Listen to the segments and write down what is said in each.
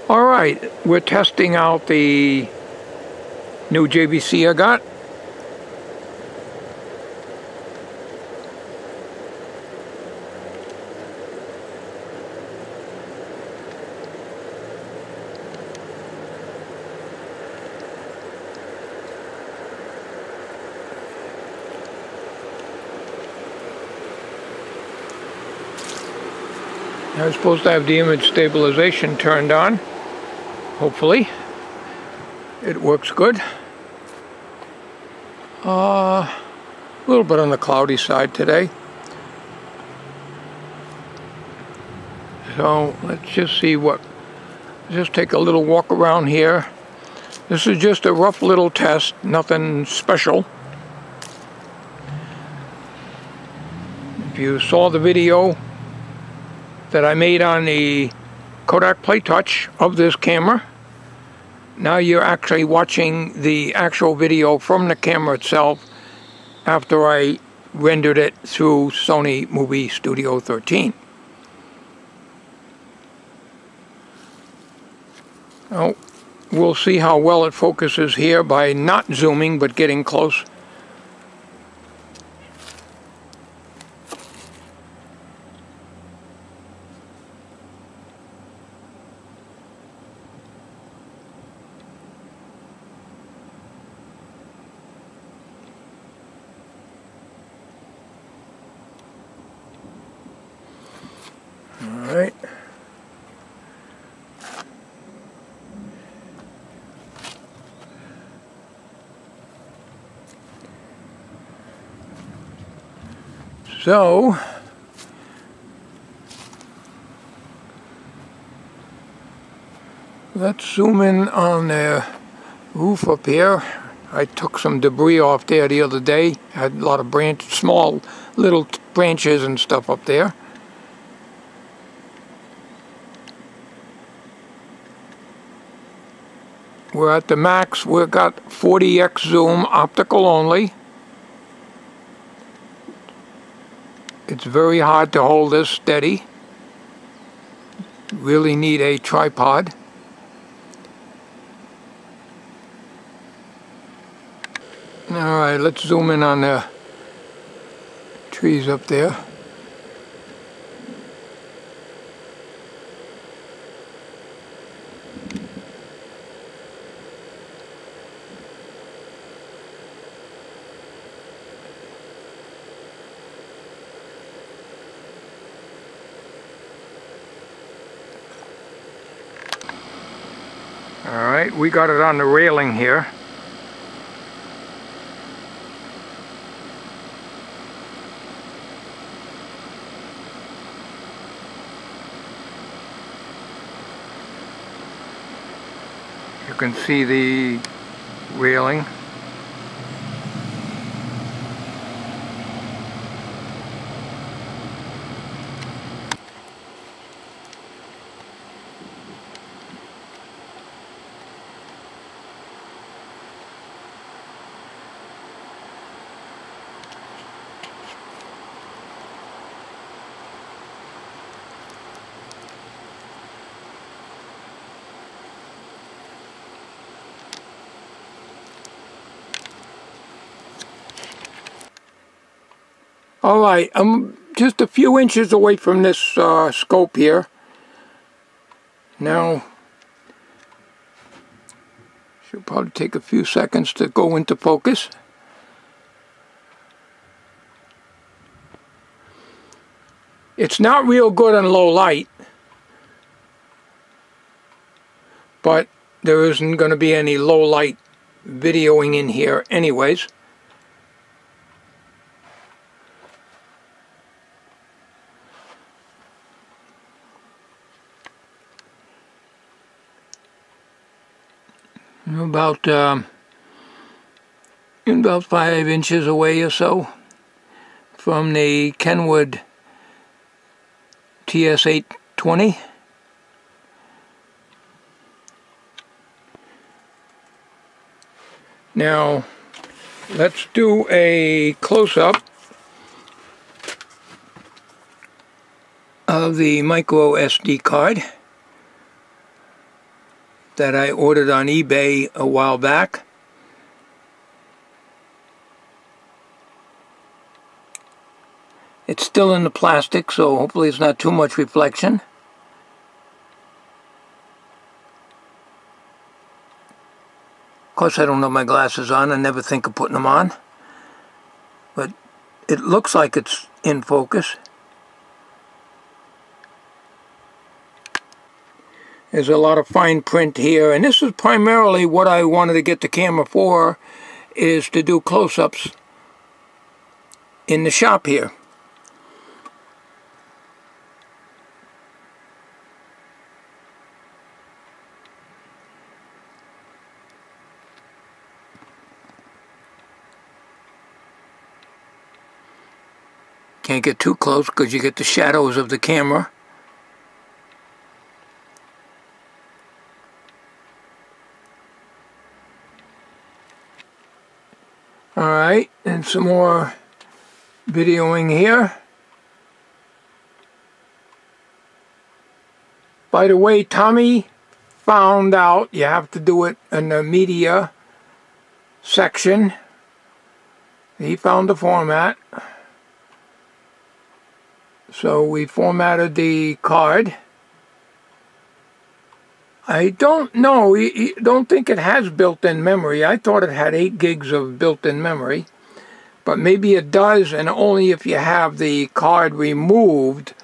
Alright, we're testing out the new JVC I got. I'm supposed to have the image stabilization turned on. Hopefully. It works good. A little bit on the cloudy side today. So let's just see just take a little walk around here. This is just a rough little test, nothing special. If you saw the video that I made on the Kodak PlayTouch of this camera, now you're actually watching the actual video from the camera itself after I rendered it through SONY Movie Studio 13. Now, we'll see how well it focuses here by not zooming but getting close. All right. So, let's zoom in on the roof up here. I took some debris off there the other day. Had a lot of small little branches and stuff up there. We're at the max. We've got 40x zoom, optical only. It's very hard to hold this steady. Really need a tripod. Alright, let's zoom in on the trees up there. Alright, we got it on the railing here. You can see the railing. Alright, I'm just a few inches away from this scope here. Now, should probably take a few seconds to go into focus. It's not real good on low light, but there isn't going to be any low light videoing in here anyways. About 5 inches away or so from the Kenwood TS820. Now let's do a close-up of the micro SD card. that I ordered on eBay a while back. It's still in the plastic, so hopefully it's not too much reflection. Of course, I don't have my glasses on. I never think of putting them on. But it looks like it's in focus. There's a lot of fine print here, and this is primarily what I wanted to get the camera for, is to do close-ups in the shop here. Can't get too close because you get the shadows of the camera. Alright, and some more videoing here. By the way, Tommy found out you have to do it in the media section. He found the format. So we formatted the card. I don't know, I don't think it has built-in memory. I thought it had 8 gigs of built-in memory. But maybe it does, and only if you have the card removed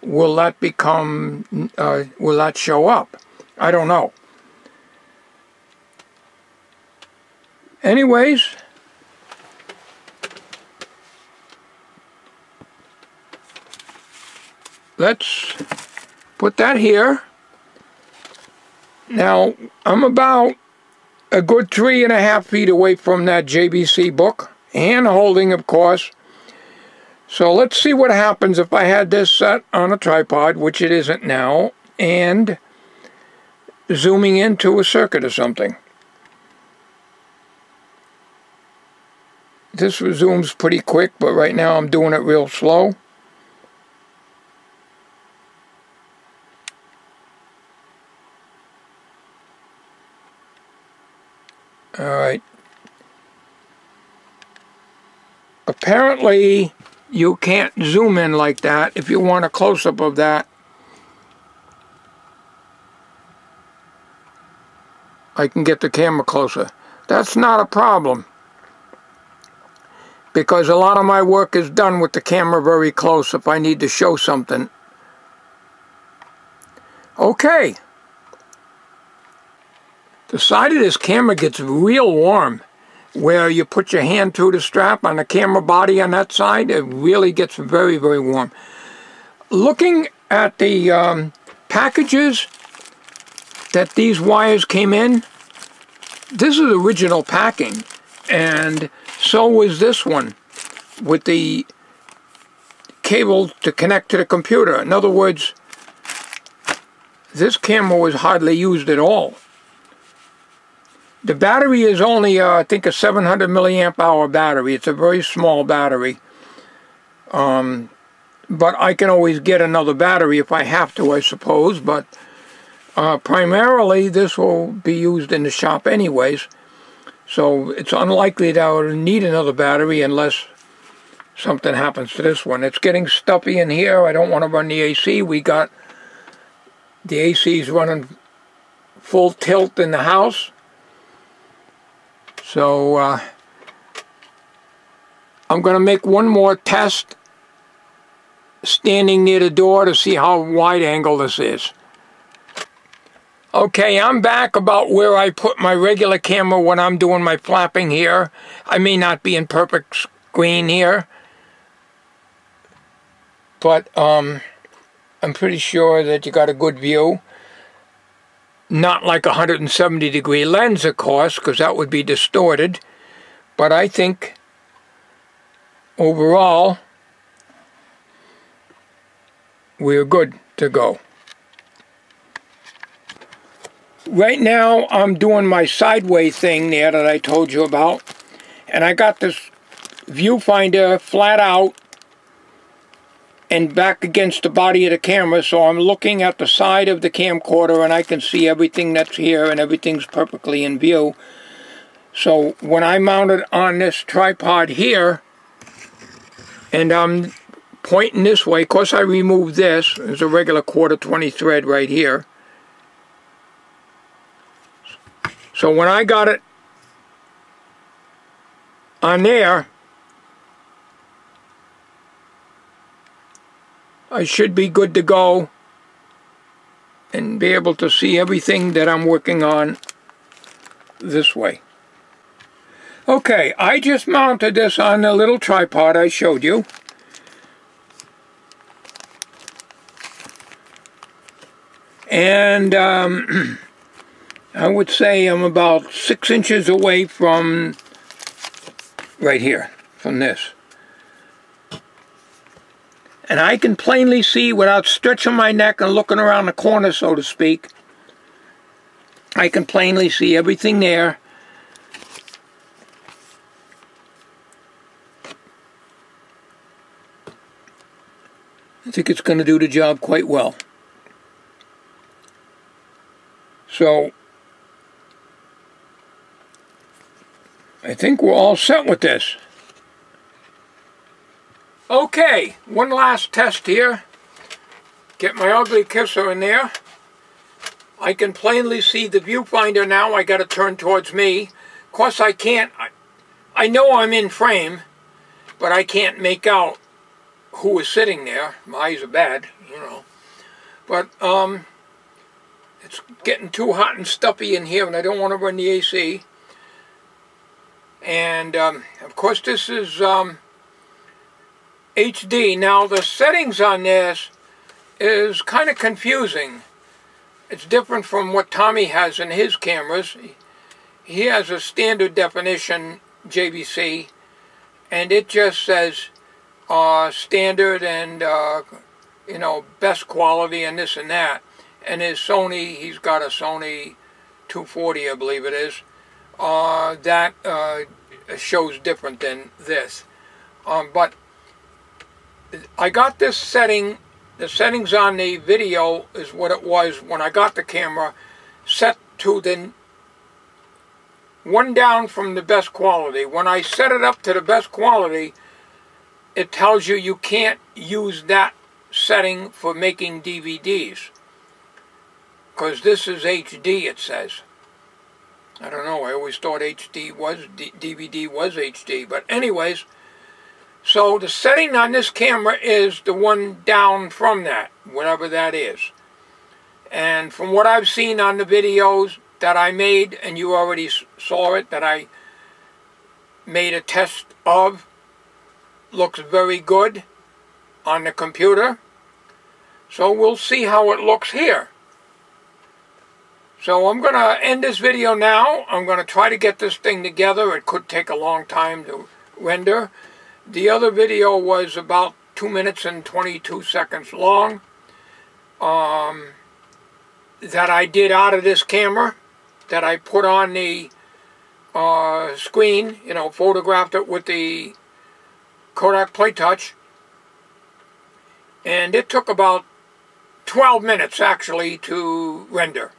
will that become, will that show up. I don't know. Anyways, let's put that here. Now, I'm about a good 3.5 feet away from that JVC book, hand holding, of course. So let's see what happens if I had this set on a tripod, which it isn't now, and zooming into a circuit or something. This zooms pretty quick, but right now I'm doing it real slow. Alright. Apparently, you can't zoom in like that. If you want a close-up of that, I can get the camera closer. That's not a problem, because a lot of my work is done with the camera very close if I need to show something. Okay. The side of this camera gets real warm. Where you put your hand through the strap on the camera body on that side, it really gets very, very warm. Looking at the packages that these wires came in, this is original packing, and so was this one with the cable to connect to the computer. In other words, this camera was hardly used at all. The battery is only, I think, a 700 milliamp hour battery. It's a very small battery. But I can always get another battery if I have to, I suppose. But primarily, this will be used in the shop anyways. So it's unlikely that I will need another battery unless something happens to this one. It's getting stuffy in here. I don't want to run the AC. We got the AC's running full tilt in the house. So I'm going to make one more test standing near the door to see how wide angle this is. Okay, I'm back about where I put my regular camera when I'm doing my flapping here. I may not be in perfect screen here, but I'm pretty sure that you got a good view. Not like a 170-degree lens, of course, because that would be distorted. But I think, overall, we're good to go. Right now, I'm doing my sideways thing there that I told you about. And I got this viewfinder flat out and back against the body of the camera, so I'm looking at the side of the camcorder and I can see everything that's here and everything's perfectly in view. So when I mount it on this tripod here and I'm pointing this way, of course I removed this, there's a regular 1/4-20 thread right here. So when I got it on there, I should be good to go and be able to see everything that I'm working on this way. Okay, I just mounted this on the little tripod I showed you. And I would say I'm about 6 inches away from right here, from this. And I can plainly see, without stretching my neck and looking around the corner, so to speak, I can plainly see everything there. I think it's going to do the job quite well. So, I think we're all set with this. Okay, one last test here. Get my ugly kisser in there. I can plainly see the viewfinder now. I got to turn towards me. Of course I can't, I know I'm in frame, but I can't make out who is sitting there. My eyes are bad, you know. But it's getting too hot and stuffy in here and I don't want to run the AC. And of course this is HD. Now the settings on this is kind of confusing. It's different from what Tommy has in his cameras. He has a standard definition JVC and it just says standard and you know, best quality and this and that. And his Sony, he's got a Sony 240 I believe it is, that shows different than this. But I got this setting, the settings on the video is what it was when I got the camera, set to the one down from the best quality. When I set it up to the best quality, it tells you you can't use that setting for making DVDs. Because this is HD, it says. I don't know, I always thought DVD was HD. But anyways, so the setting on this camera is the one down from that, whatever that is. And from what I've seen on the videos that I made, and you already saw it, that I made a test of, looks very good on the computer. So we'll see how it looks here. So I'm going to end this video now. I'm going to try to get this thing together. It could take a long time to render. The other video was about 2 minutes and 22 seconds long that I did out of this camera, that I put on the screen, you know, photographed it with the Kodak PlayTouch. And it took about 12 minutes actually to render,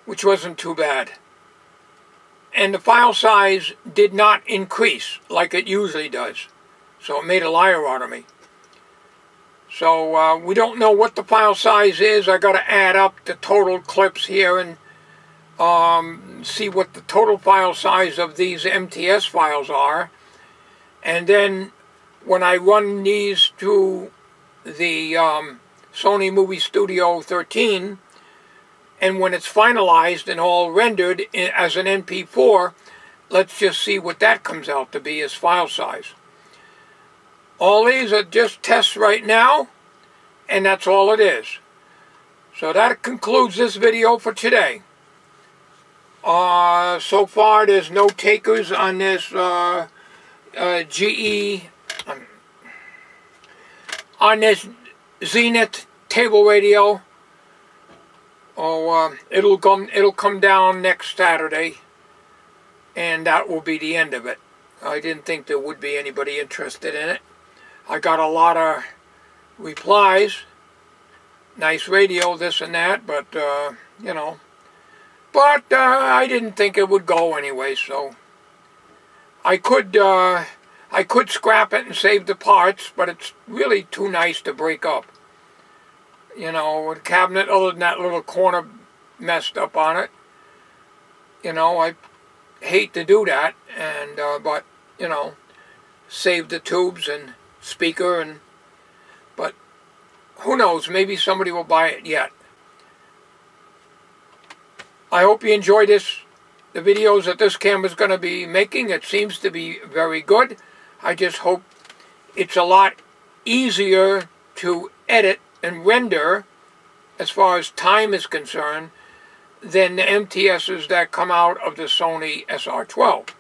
which wasn't too bad. And the file size did not increase like it usually does. So it made a liar out of me. So we don't know what the file size is. I got to add up the total clips here and see what the total file size of these MTS files are. And then when I run these to the SONY Movie Studio 13, and when it's finalized and all rendered as an MP4, let's just see what that comes out to be as file size. All these are just tests right now, and that's all it is. So that concludes this video for today. So far there's no takers on this on this Zenith table radio. Oh, it'll come down next Saturday, and that will be the end of it. I didn't think there would be anybody interested in it. I got a lot of replies. Nice radio, this and that, but, you know. But I didn't think it would go anyway, so I could scrap it and save the parts, but it's really too nice to break up. You know, the cabinet, other than that little corner messed up on it, you know, I hate to do that, and but, you know, save the tubes and speaker, and but who knows, maybe somebody will buy it yet. I hope you enjoy the videos that this camera is going to be making. It seems to be very good. I just hope it's a lot easier to edit and render as far as time is concerned than the MTSs that come out of the Sony SR12.